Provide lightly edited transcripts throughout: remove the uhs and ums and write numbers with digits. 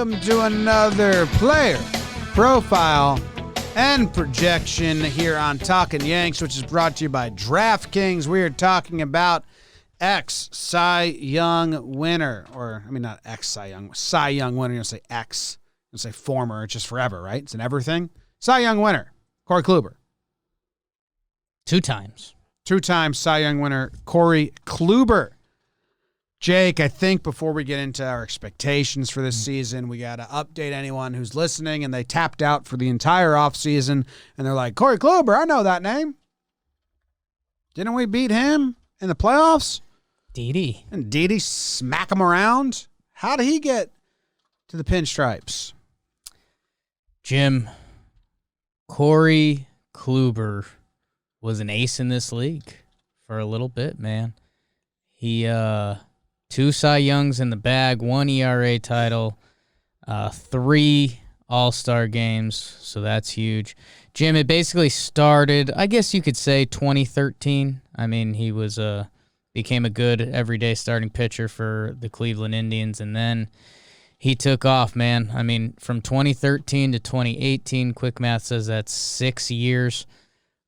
welcome to another player profile and projection here on Talkin Yanks, which is brought to you by DraftKings. We are talking about ex-Cy Young winner, or, I mean, not ex-Cy Young, Cy Young winner. You don't say ex, you don't say former, it's just forever, right? It's an ever thing. Cy Young winner, Corey Kluber. Two-time Cy Young winner, Corey Kluber. Jake, I think before we get into our expectations for this season, we got to update anyone who's listening and they tapped out for the entire offseason and they're like, Corey Kluber, I know that name. Didn't we beat him in the playoffs? Didi. And Didi smack him around? How did he get to the pinstripes? Jim, Corey Kluber was an ace in this league for a little bit, man. He, 2 Cy Youngs in the bag, 1 ERA title, 3 All-Star games, so that's huge. Jim, it basically started, I guess you could say, 2013. I mean, he was became a good everyday starting pitcher for the Cleveland Indians, and then he took off, man. I mean, from 2013 to 2018, quick math says that's 6 years.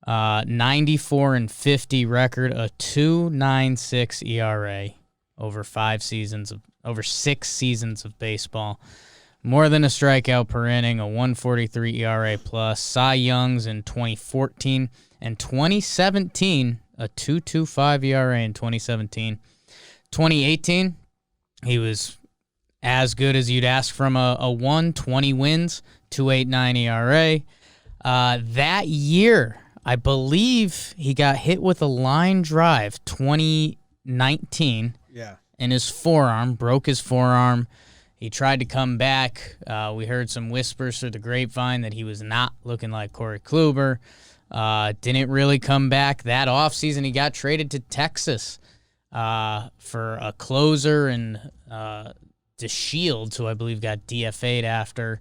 94-50 record, a 2.96 ERA over 6 seasons of baseball. More than a strikeout per inning, a 1.43 ERA plus. Cy Youngs in 2014 and 2017, a 2.25 ERA in 2017. 2018, he was as good as you'd ask from a 20 wins, 2.89 ERA. That year, I believe he got hit with a line drive, 2019. Yeah. In his forearm, broke his forearm. He tried to come back. We heard some whispers through the grapevine that he was not looking like Corey Kluber. Didn't really come back. That offseason, he got traded to Texas for a closer and DeShields, who I believe got DFA'd after.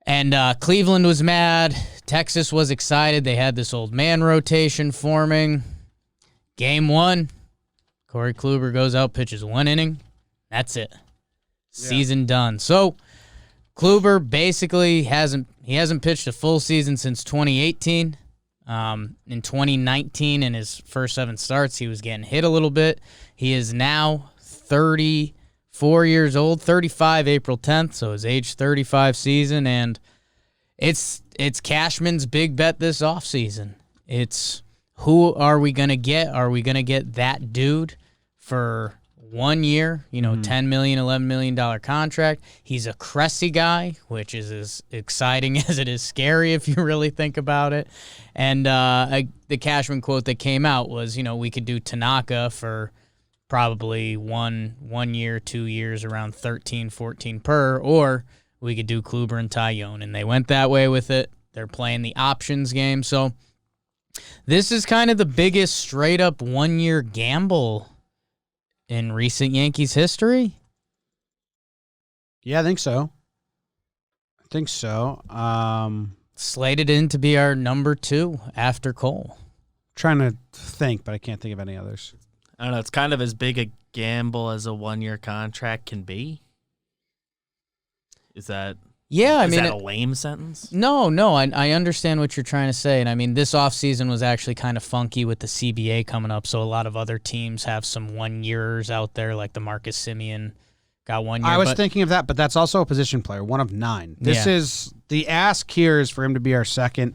And Cleveland was mad. Texas was excited. They had this old man rotation forming. Game 1. Corey Kluber goes out, pitches 1 inning. That's it. Season done. So Kluber basically hasn't pitched a full season since 2018. In 2019, in his first 7 starts, he was getting hit a little bit. He is now 34 years old, 35 April 10th, so his age 35 season, and it's Cashman's big bet this offseason. It's who are we going to get? Are we going to get that dude for 1 year, $10 million, $11 million contract? He's a Cressy guy, which is as exciting as it is scary if you really think about it. And the Cashman quote that came out was, we could do Tanaka for probably one year, 2 years, around 13, 14 per, or we could do Kluber and Taillon. And they went that way with it. They're playing the options game. So this is kind of the biggest straight-up 1-year gamble in recent Yankees history? Yeah, I think so. Slated in to be our number 2 after Cole. Trying to think, but I can't think of any others. I don't know. It's kind of as big a gamble as a 1-year contract can be. Is that... Yeah, is that a lame sentence? No, I understand what you're trying to say. And I mean, this offseason was actually kind of funky with the CBA coming up, so a lot of other teams have some 1-years out there, like the Marcus Semien got 1 year. I was thinking of that, but that's also a position player, 1 of 9. This is the ask here is for him to be our second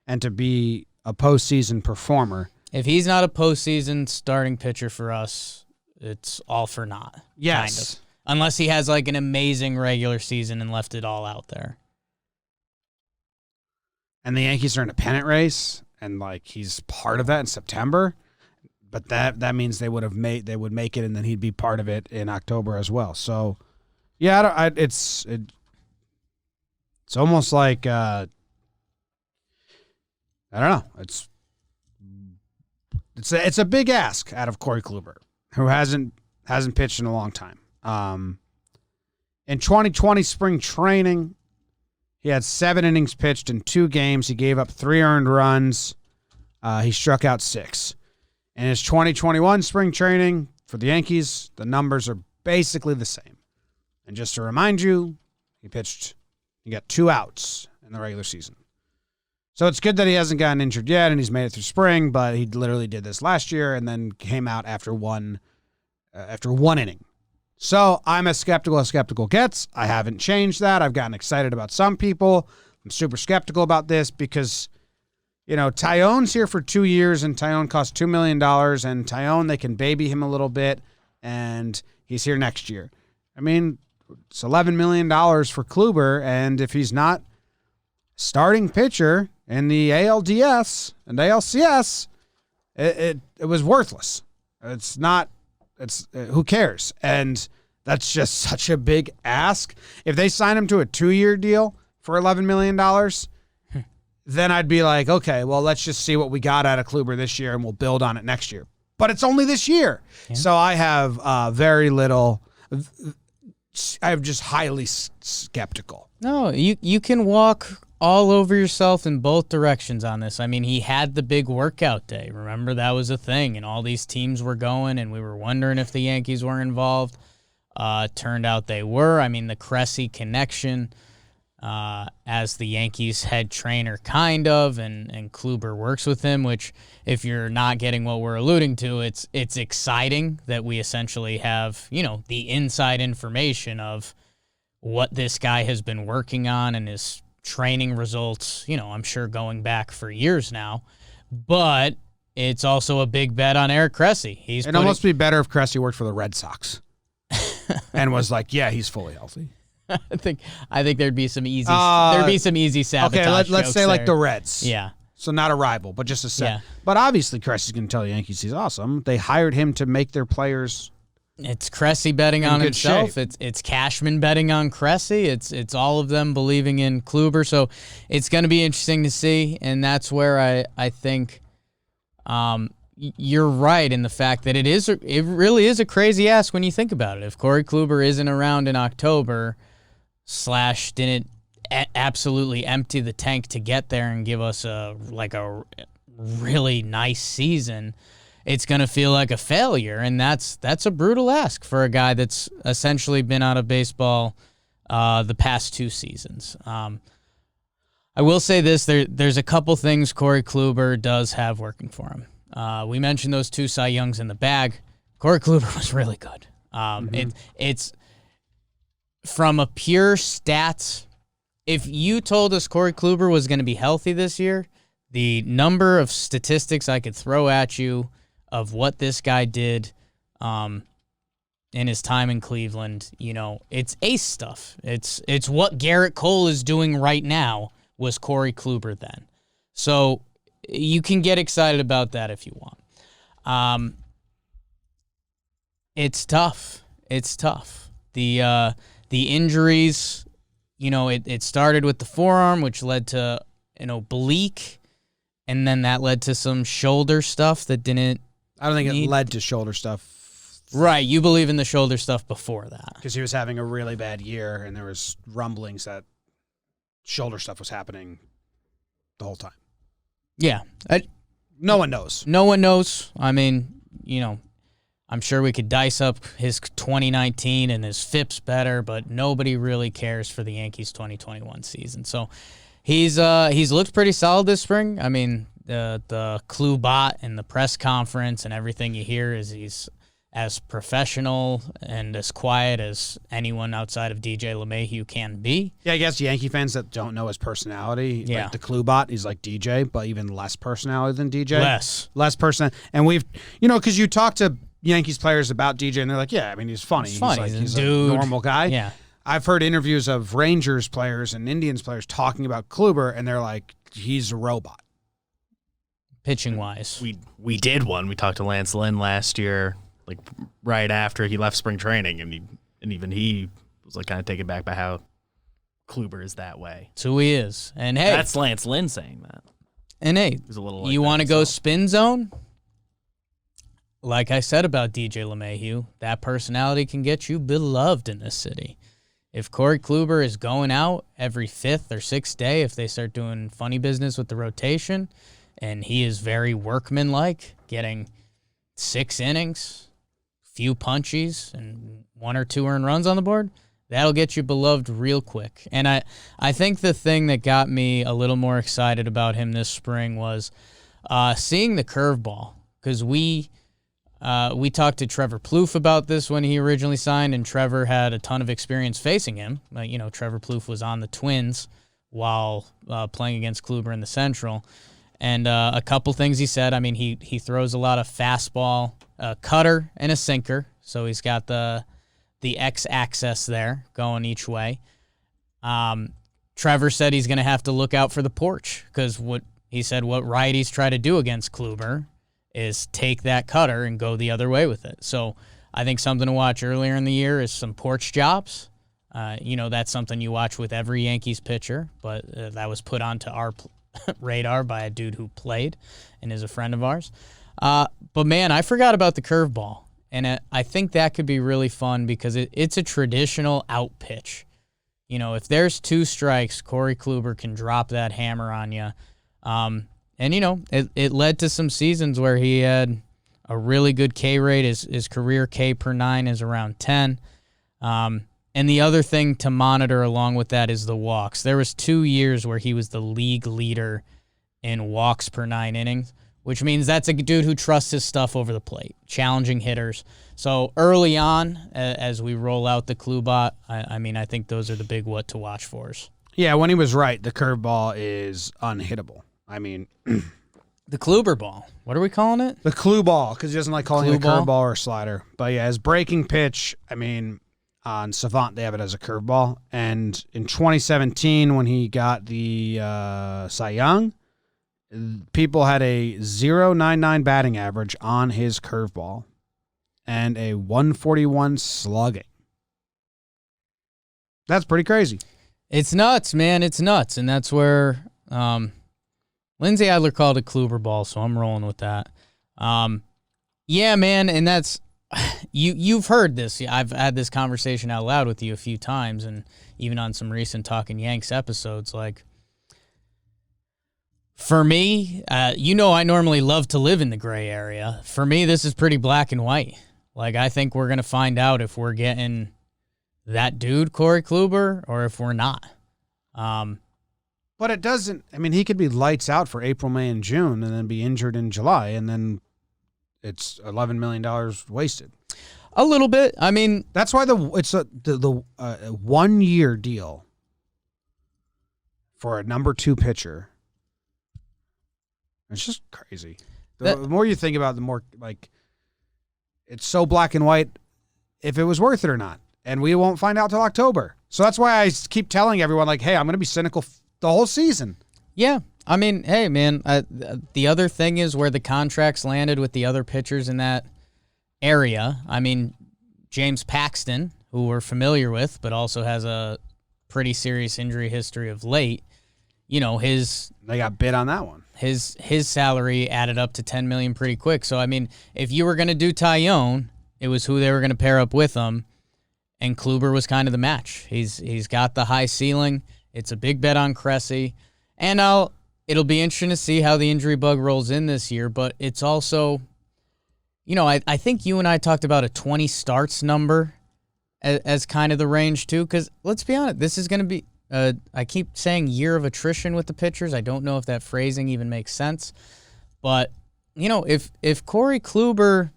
and to be a postseason performer. If he's not a postseason starting pitcher for us, it's all for naught. Yes. Kind of. Unless he has like an amazing regular season and left it all out there. And the Yankees are in a pennant race, and like he's part of that in September. But that means they would make it, and then he'd be part of it in October as well. So, yeah, it's almost like I don't know. It's a big ask out of Corey Kluber, who hasn't pitched in a long time. In 2020 spring training, he had 7 innings pitched in 2 games. He gave up 3 earned runs. He struck out 6. In his 2021 spring training for the Yankees, the numbers are basically the same. And just to remind you, he got 2 outs in the regular season. So it's good that he hasn't gotten injured yet and he's made it through spring, but he literally did this last year and then came out after one inning. So I'm as skeptical gets. I haven't changed that. I've gotten excited about some people. I'm super skeptical about this because, Taillon's here for 2 years and Taillon costs $2 million, and Taillon, they can baby him a little bit, and he's here next year. I mean, it's $11 million for Kluber, and if he's not starting pitcher in the ALDS and ALCS, it was worthless. Who cares? And that's just such a big ask. If they sign him to a 2-year deal for $11 million, then I'd be like, okay, well, let's just see what we got out of Kluber this year and we'll build on it next year. But it's only this year. Yeah. So I have very little. I'm just highly skeptical. No, you can walk all over yourself in both directions on this. I mean, he had the big workout day. Remember, that was a thing, and all these teams were going, and we were wondering if the Yankees were involved. Turned out they were. I mean, the Cressy connection as the Yankees head trainer, kind of, and Kluber works with him, which, if you're not getting what we're alluding to, it's exciting that we essentially have, the inside information of what this guy has been working on and his training results, I'm sure going back for years now. But it's also a big bet on Eric Cressy. It'd almost be better if Cressy worked for the Red Sox and was like, yeah, he's fully healthy. I think there'd be some easy sabotage. Okay, let's say like the Reds. Yeah. So not a rival, but just a set. Yeah. But obviously Cressy's going to tell the Yankees he's awesome. They hired him to make their players. It's Cressy betting on himself. Shape. It's Cashman betting on Cressy. It's all of them believing in Kluber. So it's going to be interesting to see, and that's where I think you're right in the fact that it really is a crazy ask when you think about it. If Corey Kluber isn't around in October, / didn't absolutely empty the tank to get there and give us a really nice season, it's going to feel like a failure, and that's a brutal ask for a guy that's essentially been out of baseball the past 2 seasons. I will say this, there's a couple things Corey Kluber does have working for him. We mentioned those 2 Cy Youngs in the bag. Corey Kluber was really good. It's from a pure stats. If you told us Corey Kluber was going to be healthy this year, the number of statistics I could throw at you of what this guy did in his time in Cleveland, it's ace stuff. It's what Garrett Cole is doing right now was Corey Kluber then. So you can get excited about that if you want. It's tough. It's tough. The injuries, it started with the forearm, which led to an oblique, and then that led to some shoulder stuff that didn't. I don't think it led to shoulder stuff. Right, you believe in the shoulder stuff before that. Because he was having a really bad year, and there was rumblings that shoulder stuff was happening the whole time. Yeah. No one knows. No one knows. I mean, I'm sure we could dice up his 2019 and his FIPS better, but nobody really cares for the Yankees 2021 season. So he's looked pretty solid this spring. I mean, the Klubot and the press conference and everything you hear is he's as professional and as quiet as anyone outside of DJ LeMahieu can be. Yeah, I guess Yankee fans that don't know his personality, yeah. Like the Klubot, he's like DJ, but even less personality than DJ. Less person. And we've, because you talk to Yankees players about DJ, and they're like, yeah, I mean, he's funny. He's a normal guy. Yeah. I've heard interviews of Rangers players and Indians players talking about Kluber, and they're like, he's a robot. Pitching-wise. We did one. We talked to Lance Lynn last year, like right after he left spring training, and even he was like kind of taken back by how Kluber is that way. That's who he is. And hey, that's Lance Lynn saying that. And hey, he's a little like you want to go spin zone? Like I said about DJ LeMahieu, that personality can get you beloved in this city. If Corey Kluber is going out every 5th or 6th day, if they start doing funny business with the rotation, and he is very workmanlike, getting 6 innings, few punchies, and 1 or 2 earned runs on the board, That'll get you beloved real quick. And I think the thing that got me a little more excited about him this spring was seeing the curveball, because we talked to Trevor Plouffe about this when he originally signed, and Trevor had a ton of experience facing him. Trevor Plouffe was on the Twins while playing against Kluber in the Central. And a couple things he said. I mean, he throws a lot of fastball, cutter, and a sinker. So he's got the X-axis there going each way. Trevor said he's going to have to look out for the porch, because what righties try to do against Kluber is take that cutter and go the other way with it. So I think something to watch earlier in the year is some porch jobs. That's something you watch with every Yankees pitcher, but that was put onto our radar by a dude who played and is a friend of ours. But man, I forgot about the curveball, and I think that could be really fun because it's a traditional out pitch. If there's 2 strikes, Corey Kluber can drop that hammer on you. It led to some seasons where he had a really good K rate. His career K per 9 is around 10. And the other thing to monitor along with that is the walks. There was 2 years where he was the league leader in walks per 9 innings, which means that's a dude who trusts his stuff over the plate, challenging hitters. So early on, as we roll out the Klubot, I think those are the big what to watch for us. Yeah, when he was right, the curveball is unhittable. I mean, the Kluber ball. What are we calling it? The Kluball, ball, because he doesn't like calling it a Kluball? curveball or a slider. But yeah, his breaking pitch, on Savant, they have it as a curveball. And in 2017, when he got the Cy Young, people had a .099 batting average on his curveball and a 141 slugging. That's pretty crazy. It's nuts, man. It's nuts. And that's where Lindsay Adler called it Kluberball, so I'm rolling with that. Yeah, man, and that's... You've heard this. I've had this conversation out loud with you a few times, and even on some recent Talkin Yanks episodes. Like, for me, I normally love to live in the gray area. For me, this is pretty black and white. Like, I think we're going to find out if we're getting that dude, Corey Kluber, or if we're not. But it doesn't... he could be lights out for April, May, and June, and then be injured in July, and then... it's $11 million wasted. A little bit. That's why it's a 1 year deal for a number 2 pitcher. It's just crazy. The more you think about it, the more it's so black and white if it was worth it or not. And we won't find out till October. So that's why I keep telling everyone, hey, I'm going to be cynical the whole season. Yeah. Hey, man, the other thing is where the contracts landed with the other pitchers in that area. James Paxton, who we're familiar with, but also has a pretty serious injury history of late, they got bid on that one. His salary added up to $10 million pretty quick. So, if you were going to do Tyone, it was who they were going to pair up with him, and Kluber was kind of the match. He's got the high ceiling. It's a big bet on Cressy. And it'll be interesting to see how the injury bug rolls in this year, but it's also, I think you and I talked about a 20 starts number as kind of the range too, because let's be honest, this is going to be, I keep saying year of attrition with the pitchers. I don't know if that phrasing even makes sense, but, if Corey Kluber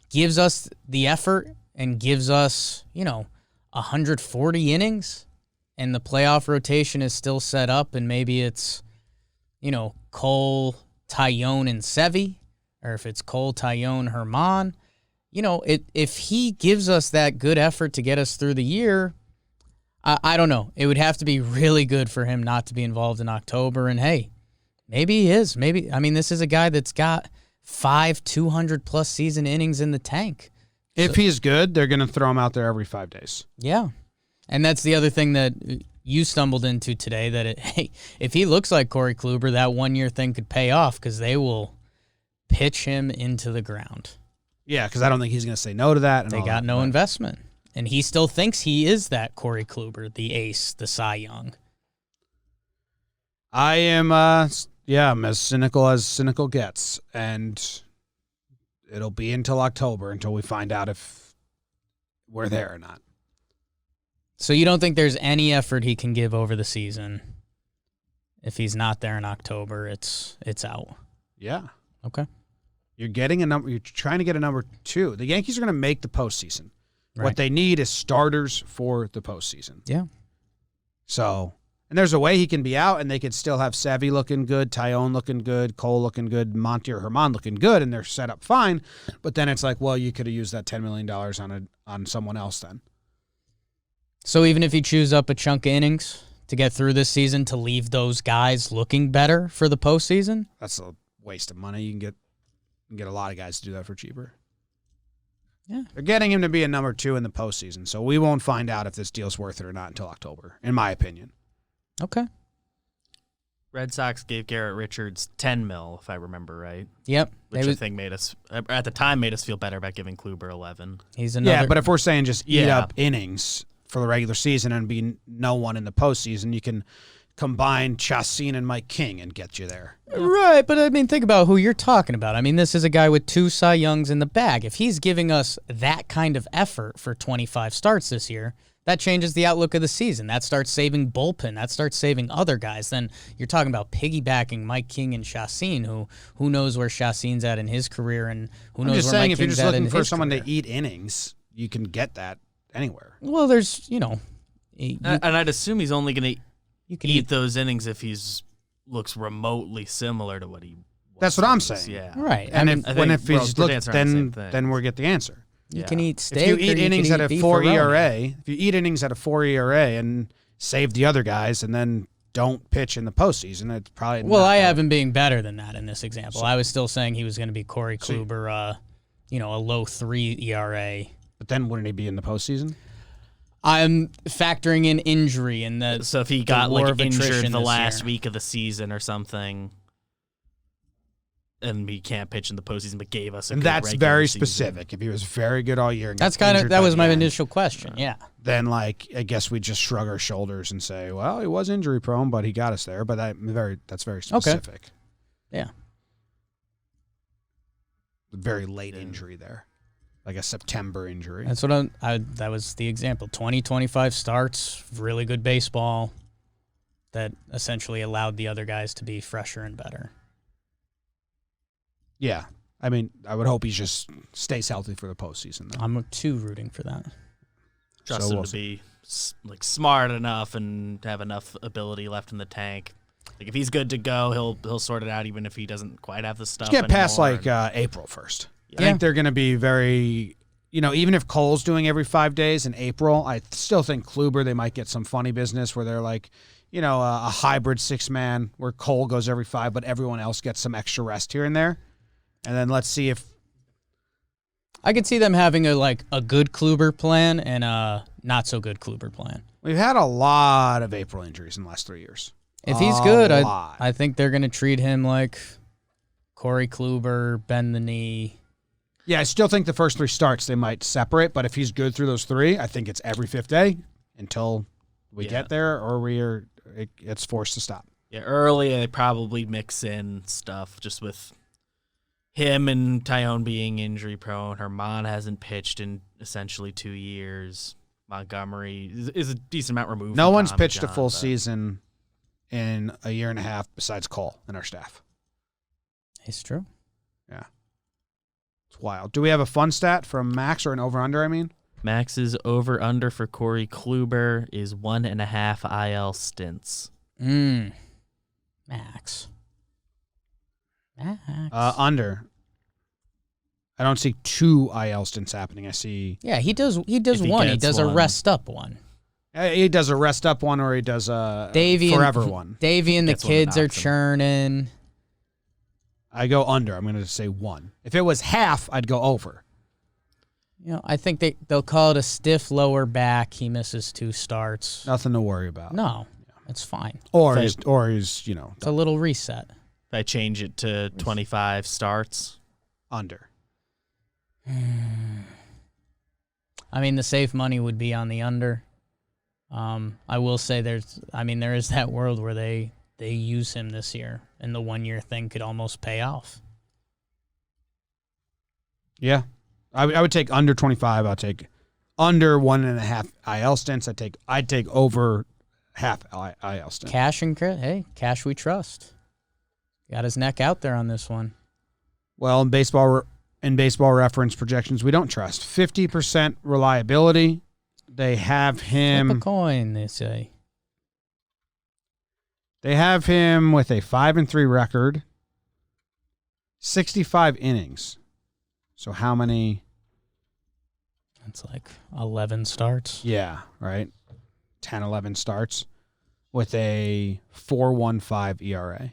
gives us the effort and gives us, 140 innings and the playoff rotation is still set up and maybe it's, Cole, Tyone, and Sevy, or if it's Cole, Tyone, Herman, if he gives us that good effort to get us through the year, I don't know. It would have to be really good for him not to be involved in October. And hey, maybe he is. Maybe, this is a guy that's got 5 200-plus season innings in the tank. If he's good, they're going to throw him out there every 5 days. Yeah. And that's the other thing that you stumbled into today, that if he looks like Corey Kluber, that 1 year thing could pay off because they will pitch him into the ground. Yeah, because I don't think he's going to say no to that. They got no investment. And he still thinks he is that Corey Kluber, the ace, the Cy Young. I am, I'm as cynical gets. And it'll be until October until we find out if we're there or not. So you don't think there's any effort he can give over the season? If he's not there in October, it's out. Yeah. Okay. You're getting a number. You're trying to get a number 2. The Yankees are going to make the postseason. Right. What they need is starters for the postseason. Yeah. So, and there's a way he can be out, and they could still have Sevy looking good, Tyone looking good, Cole looking good, Monty or Herman looking good, and they're set up fine. But then it's like, well, you could have used that $10 million on someone else then. So even if you choose up a chunk of innings to get through this season to leave those guys looking better for the postseason? That's a waste of money. You can get a lot of guys to do that for cheaper. Yeah. They're getting him to be a number 2 in the postseason, so we won't find out if this deal's worth it or not until October, in my opinion. Okay. Red Sox gave Garrett Richards $10 million, if I remember right. Yep. Which I think made us, at the time, made us feel better about giving Kluber 11. He's another. Yeah, but if we're saying just eat up innings for the regular season and be no one in the postseason, you can combine Chacin and Mike King and get you there. Right, but I mean, think about who you're talking about. I mean, this is a guy with 2 Cy Youngs in the bag. If he's giving us that kind of effort for 25 starts this year, that changes the outlook of the season. That starts saving bullpen. That starts saving other guys. Then you're talking about piggybacking Mike King and Chacin, who knows where Chacin's at in his career, and who knows where Mike King's at in his career. I'm just saying, if you're just looking for someone to eat innings, you can get that anywhere. Well, there's, and I'd assume he's only going to eat those innings if he's looks remotely similar to what he was. That's what I'm saying. Yeah. Right. And if he's then we'll get the answer. You can eat steak. If you eat innings at a 4 ERA, if you eat innings at a 4 ERA and save the other guys and then don't pitch in the postseason, it's probably I have him being better than that in this example. I was still saying he was going to be Corey Kluber, a low 3 ERA. But then wouldn't he be in the postseason? I'm factoring in injury and that. So if he got injured the last week of the season or something, and he can't pitch in the postseason, but gave us a and good that's very season. Specific. If he was very good all year, and that was my initial question. Yeah. Then I guess we just shrug our shoulders and say, well, he was injury prone, but he got us there. But that's very specific. Okay. Yeah. Very late injury there. Like a September injury. That's what that was the example. 20-25 starts, really good baseball that essentially allowed the other guys to be fresher and better. Yeah. I mean, I would hope he just stays healthy for the postseason, though. I'm too rooting for that. Trust him to be smart enough and have enough ability left in the tank. Like if he's good to go, he'll sort it out even if he doesn't quite have the stuff. Get past April 1st. I think they're going to be very, even if Cole's doing every 5 days in April, I still think Kluber, they might get some funny business where they're like, a hybrid 6-man where Cole goes every 5, but everyone else gets some extra rest here and there. And then let's see if. I could see them having a good Kluber plan and a not so good Kluber plan. We've had a lot of April injuries in the last 3 years. If he's good, I think they're going to treat him like Corey Kluber, bend the knee. Yeah, I still think the first 3 starts they might separate, but if he's good through those 3, I think it's every 5th day until we get there or it's forced to stop. Yeah, early they probably mix in stuff just with him and Tyone being injury prone. Herman hasn't pitched in essentially 2 years. Montgomery is a decent amount removed. No one's pitched a full season in a year and a half besides Cole and our staff. It's true. Yeah. It's wild. Do we have a fun stat from Max or an over-under, I mean? Max's over-under for Corey Kluber is 1.5 IL stints. Max. Under. I don't see 2 IL stints happening. I see. Yeah, he does one. He does a rest up one. He does a rest up one or he does a forever one. Davey and the kids are churning. I go under. I'm going to say 1. If it was half, I'd go over. I think they'll call it a stiff lower back. He misses 2 starts. Nothing to worry about. No, it's fine. Or he's it's a little reset. If I change it to 25 starts, under. I mean, the safe money would be on the under. I will say there is that world where they use him this year, and the 1-year thing could almost pay off. Yeah. I would take under 25. I'll take under 1.5 IL stints. I'd take over half IL stint. Cash and crit. Hey, Cash we trust. Got his neck out there on this one. Well, in baseball reference projections, we don't trust. 50% reliability. They have him. Flip a coin, they say. They have him with a 5-3 record, 65 innings. So how many? That's like 11 starts. Yeah, right. 10, 11 starts with a 4.15 ERA.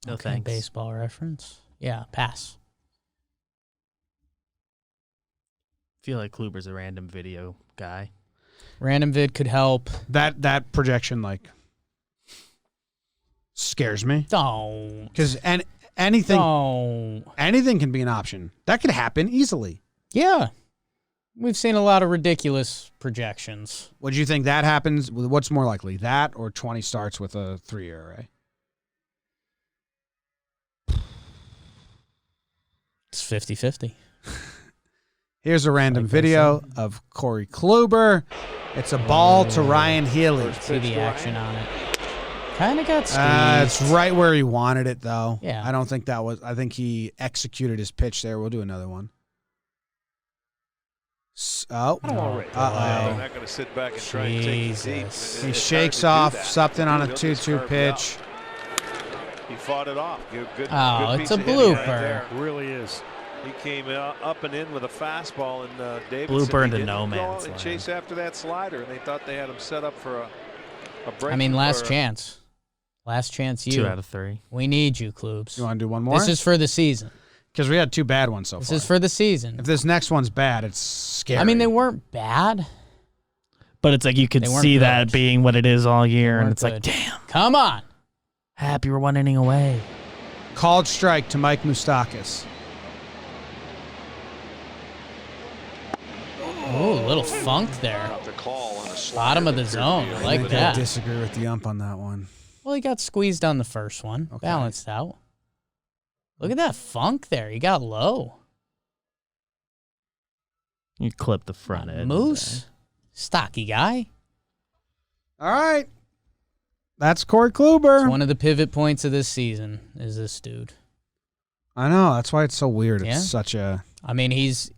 No Okay, thanks. baseball reference. Yeah, pass. Feel like Kluber's a random video guy. Random vid could help. That projection like scares me Don't. because anything can be an option. That could happen easily. Yeah. We've seen a lot of ridiculous projections. Would you think that happens? What's more likely, that or 20 starts with a 3 ERA? It's 50-50. Here's a random Like video of Corey Kluber. It's a ball to Ryan Healy. See the action on it. Kind of got squeezed. It's right where he wanted it, though. Yeah. I don't think that was. I think he executed his pitch there. We'll do another one. Oh. They're Uh-oh. not going to sit back and try and take it deep. Jesus. He It's shakes hard to do off that. something on a He'll 2-2 just carve it pitch. out. He fought it off. Good Oh, piece it's a of hitting right blooper. there. Really is. He came up and in with a fastball, and Davidson Blooper into didn't no go man's and land. chase after that slider, and they thought they had him set up for a break. I mean, last or a- chance. Last chance, you. 2 out of 3. We need you, Klubes. You want to do one more? This is for the season. Because we had 2 bad ones so This far. is for the season. If this next one's bad, it's scary. I mean, they weren't bad. But it's like you could They weren't see good. that being what it is all year, and Weren't it's like, good. damn, Come on. happy we're 1 inning away. Called strike to Mike Moustakas. Ooh, a little funk there. Got the call on a slider Bottom of the that zone. appeared I to be like over I that. disagree with the ump on that one. Well, he got squeezed on the first one. Okay. Balanced out. Look at that funk there. He got low. You clip the front end. Moose. Stocky guy. All right. That's Corey Kluber. It's one of the pivot points of this season is this dude. I know. That's why it's so weird. It's Yeah. such a... I mean, he's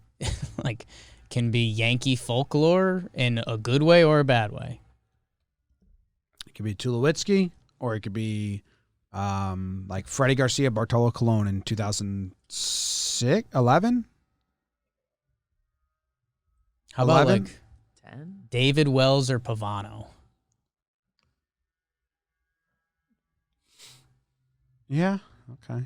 like can be Yankee folklore in a good way or a bad way. It could be Tulowitzki, or it could be like Freddie Garcia, Bartolo Colon in 2006, 11? How about 11? like 10? David Wells or Pavano? Yeah. Okay.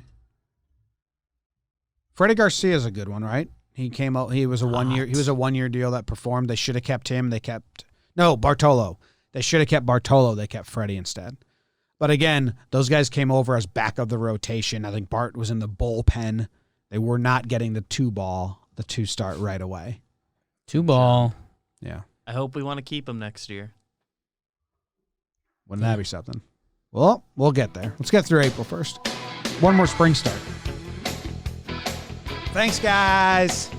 Freddie Garcia is a good one, right? He came out. He was a 1 year. He was a 1 year deal that performed. They should have kept him. They kept Bartolo. They should have kept Bartolo. They kept Freddie instead. But again, those guys came over as back of the rotation. I think Bart was in the bullpen. They were not getting the 2 start right away. 2 ball. Yeah. I hope we want to keep him next year. Wouldn't that be something? Well, we'll get there. Let's get through April 1st. One more spring start. Thanks, guys.